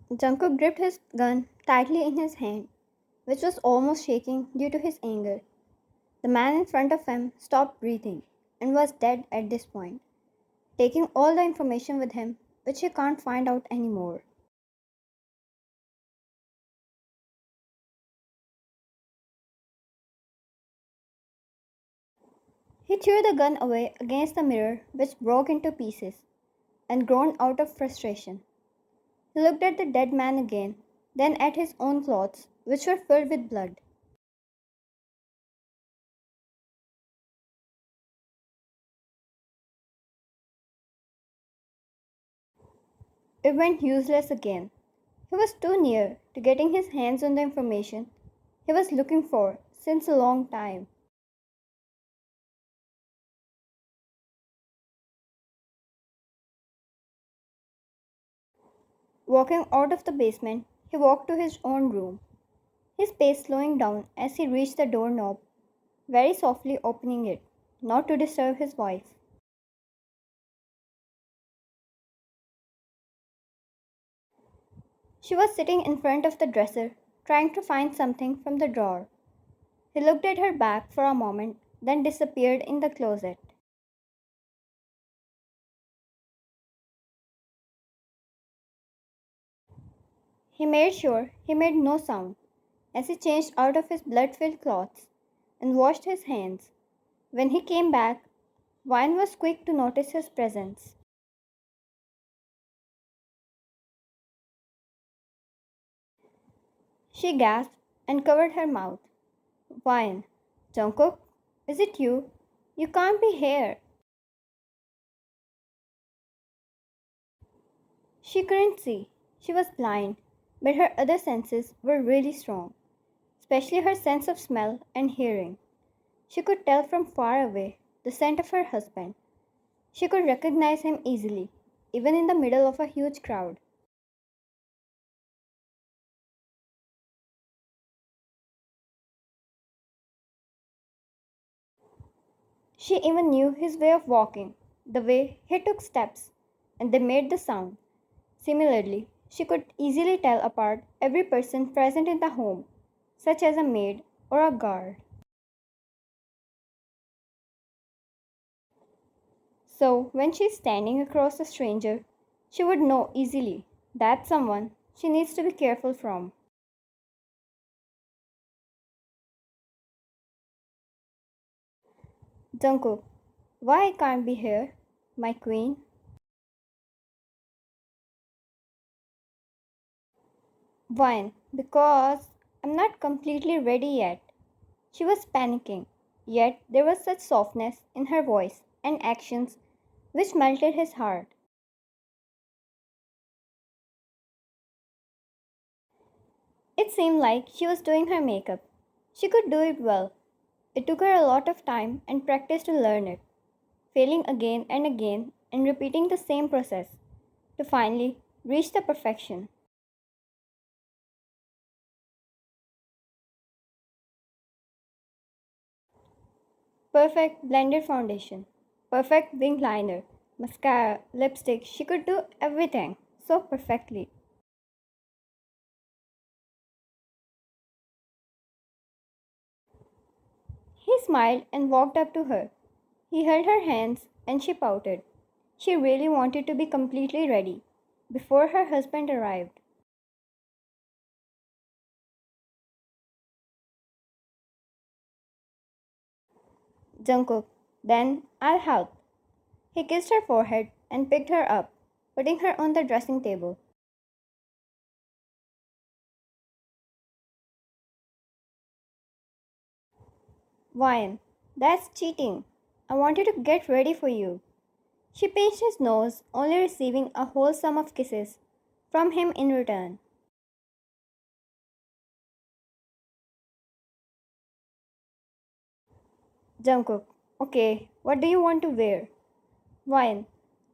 Jungkook gripped his gun tightly in his hand, which was almost shaking due to his anger. The man in front of him stopped breathing and was dead at this point, taking all the information with him, which he can't find out anymore. He threw the gun away against the mirror, which broke into pieces, and groaned out of frustration. He looked at the dead man again, then at his own clothes, which were filled with blood. It went useless again. He was too near to getting his hands on the information he was looking for since a long time. Walking out of the basement, he walked to his own room, his pace slowing down as he reached the doorknob, very softly opening it, not to disturb his wife. She was sitting in front of the dresser, trying to find something from the drawer. He looked at her back for a moment, then disappeared in the closet. He made sure he made no sound as he changed out of his blood filled clothes and washed his hands. When he came back, Vine was quick to notice his presence. She gasped and covered her mouth. Vine, Jungkook, is it you? You can't be here. She couldn't see. She was blind, but her other senses were really strong, especially her sense of smell and hearing. She could tell from far away the scent of her husband. She could recognize him easily, even in the middle of a huge crowd. She even knew his way of walking, the way he took steps, and they made the sound. Similarly, she could easily tell apart every person present in the home, such as a maid or a guard. So, when she's standing across a stranger, she would know easily that's someone she needs to be careful from. Jungkook, why I can't be here, my queen? Wine, because I'm not completely ready yet. She was panicking, yet there was such softness in her voice and actions which melted his heart. It seemed like she was doing her makeup. She could do it well. It took her a lot of time and practice to learn it, failing again and again and repeating the same process to finally reach the perfection. Perfect blended foundation, perfect wing liner, mascara, lipstick. She could do everything so perfectly. He smiled and walked up to her. He held her hands and she pouted. She really wanted to be completely ready before her husband arrived. Jungkook, then I'll help. He kissed her forehead and picked her up, putting her on the dressing table. Wine, that's cheating. I wanted to get ready for you. She pinched his nose, only receiving a whole sum of kisses from him in return. Jungkook, okay, what do you want to wear? Wine,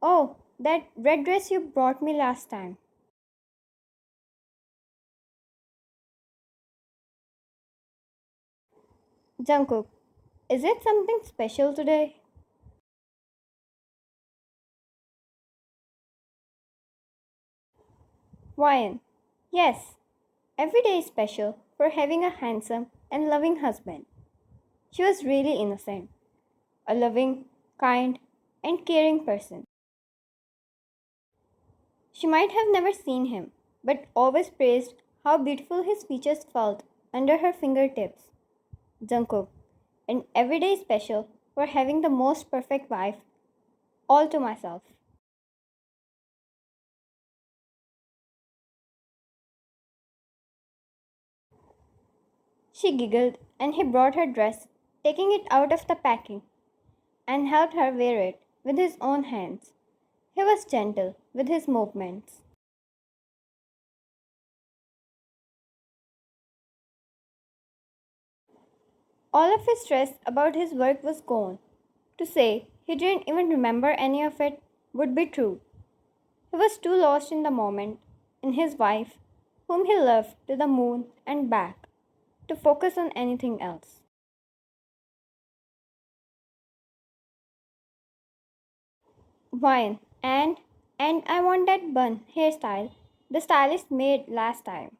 oh, that red dress you brought me last time. Jungkook, is it something special today? Wine, Yes, every day is special for having a handsome and loving husband. She was really innocent, a loving, kind, and caring person. She might have never seen him, but always praised how beautiful his features felt under her fingertips. Jungkook, and every day is special for having the most perfect wife all to myself. She giggled and he brought her dress, taking it out of the packing, and helped her wear it with his own hands. He was gentle with his movements. All of his stress about his work was gone. To say he didn't even remember any of it would be true. He was too lost in the moment, in his wife, whom he loved to the moon and back, to focus on anything else. Wine and I want that bun hairstyle the stylist made last time.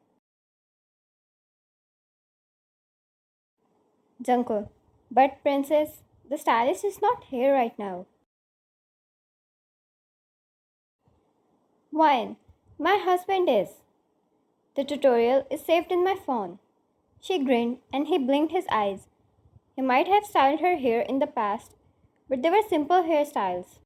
Jungkook. But princess, the stylist is not here right now. Wine. My husband is. The tutorial is saved in my phone. She grinned and he blinked his eyes. He might have styled her hair in the past, but they were simple hairstyles,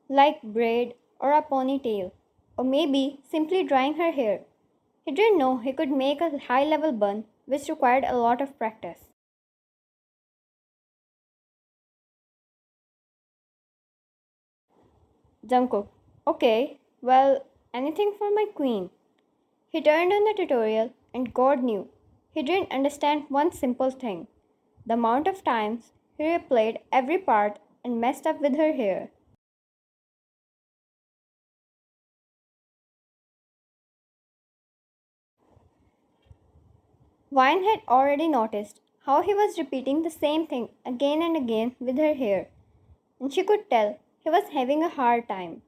like braid or a ponytail, or maybe simply drying her hair. He didn't know he could make a high level bun, which required a lot of practice. Jungkook. Okay, well, anything for my queen. He turned on the tutorial, and God knew he didn't understand one simple thing: the amount of times he replayed every part and messed up with her hair. Vine had already noticed how he was repeating the same thing again and again with her hair, and she could tell he was having a hard time.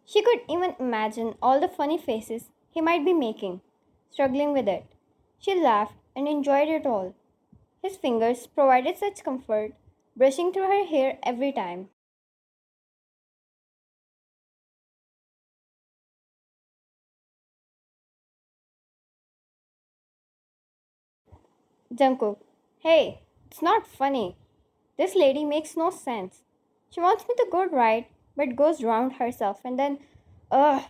She could even imagine all the funny faces he might be making, struggling with it. She laughed and enjoyed it all. His fingers provided such comfort, brushing through her hair every time. Jungkook, hey, it's not funny. This lady makes no sense. She wants me to go right, but goes round herself and then, ugh.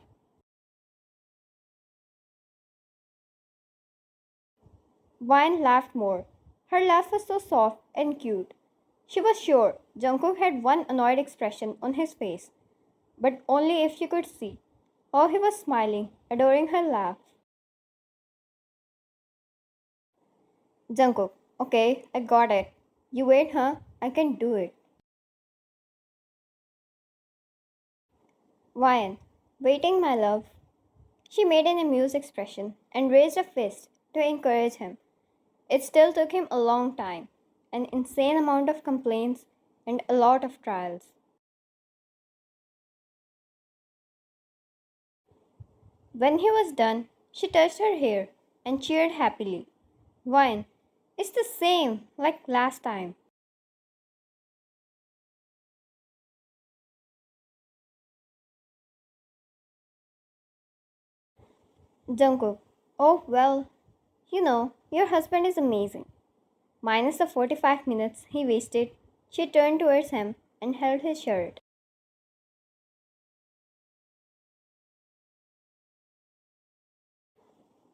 Vine laughed more. Her laugh was so soft and cute. She was sure Jungkook had one annoyed expression on his face, but only if she could see. Oh, he was smiling, adoring her laugh. Jungkook, okay, I got it. You wait, huh? I can do it. Vine, waiting, my love. She made an amused expression and raised a fist to encourage him. It still took him a long time, an insane amount of complaints, and a lot of trials. When he was done, she touched her hair and cheered happily. Wine, it's the same like last time. Jungkook, oh well, your husband is amazing. Minus the 45 minutes he wasted, she turned towards him and held his shirt.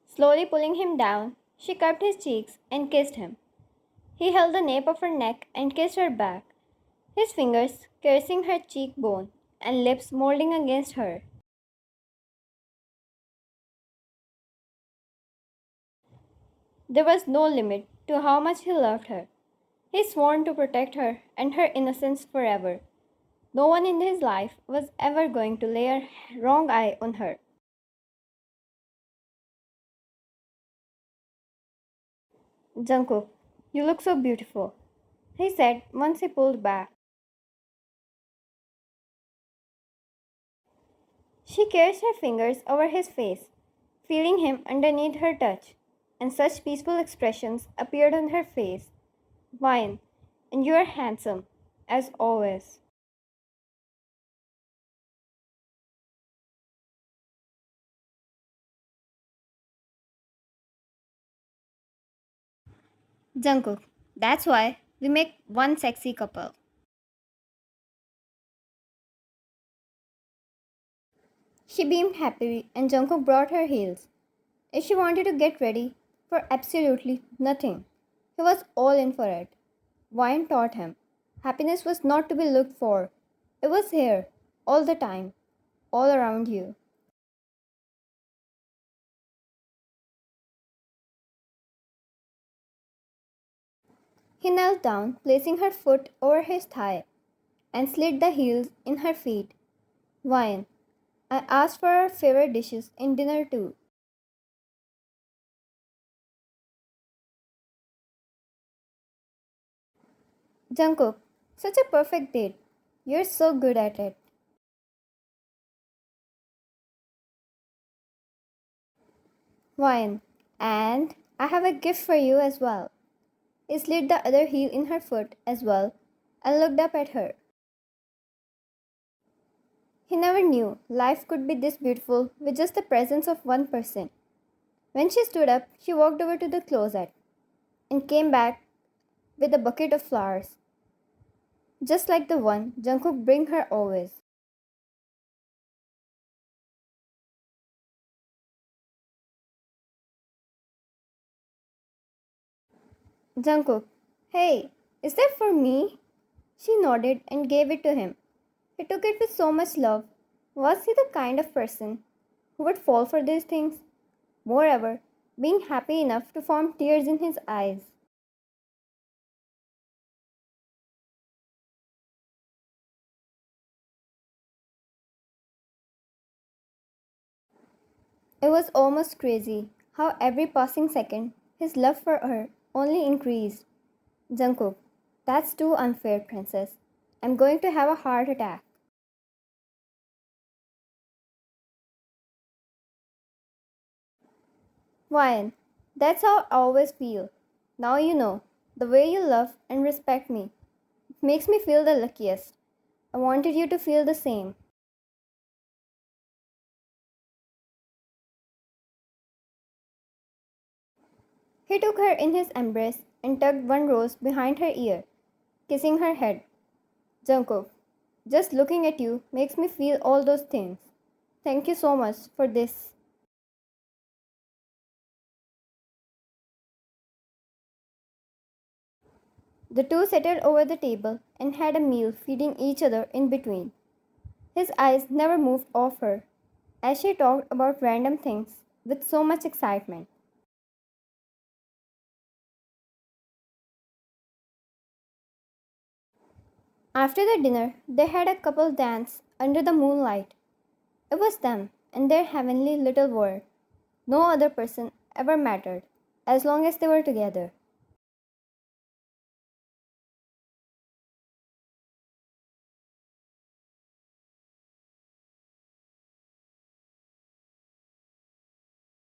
Slowly pulling him down, she cupped his cheeks and kissed him. He held the nape of her neck and kissed her back, his fingers caressing her cheekbone and lips molding against her. There was no limit to how much he loved her. He sworn to protect her and her innocence forever. No one in his life was ever going to lay a wrong eye on her. Jungkook, you look so beautiful. he said once he pulled back. She caressed her fingers over his face, feeling him underneath her touch, and such peaceful expressions appeared on her face. Wine, and you are handsome, as always. Jungkook, that's why we make one sexy couple. She beamed happily, and Jungkook brought her heels. If she wanted to get ready for absolutely nothing, he was all in for it. Wine taught him. Happiness was not to be looked for. It was here, all the time, all around you. He knelt down, placing her foot over his thigh, and slid the heels in her feet. Wine. I asked for our favorite dishes in dinner too. Jungkook, such a perfect date. You're so good at it. Wine. And I have a gift for you as well. He slid the other heel in her foot as well and looked up at her. He never knew life could be this beautiful with just the presence of one person. When she stood up, she walked over to the closet and came back with a bucket of flowers, just like the one Jungkook bring her always. Jungkook, hey, is that for me? She nodded and gave it to him. He took it with so much love. Was he the kind of person who would fall for these things? Moreover, being happy enough to form tears in his eyes. It was almost crazy how every passing second his love for her only increased. Jungkook, that's too unfair, princess. I'm going to have a heart attack. Why? That's how I always feel. Now you know, the way you love and respect me. It makes me feel the luckiest. I wanted you to feel the same. He took her in his embrace and tucked one rose behind her ear, kissing her head. Jungkook, just looking at you makes me feel all those things. Thank you so much for this. The two settled over the table and had a meal, feeding each other in between. His eyes never moved off her as she talked about random things with so much excitement. After the dinner, they had a couple dance under the moonlight. It was them and their heavenly little world. No other person ever mattered as long as they were together.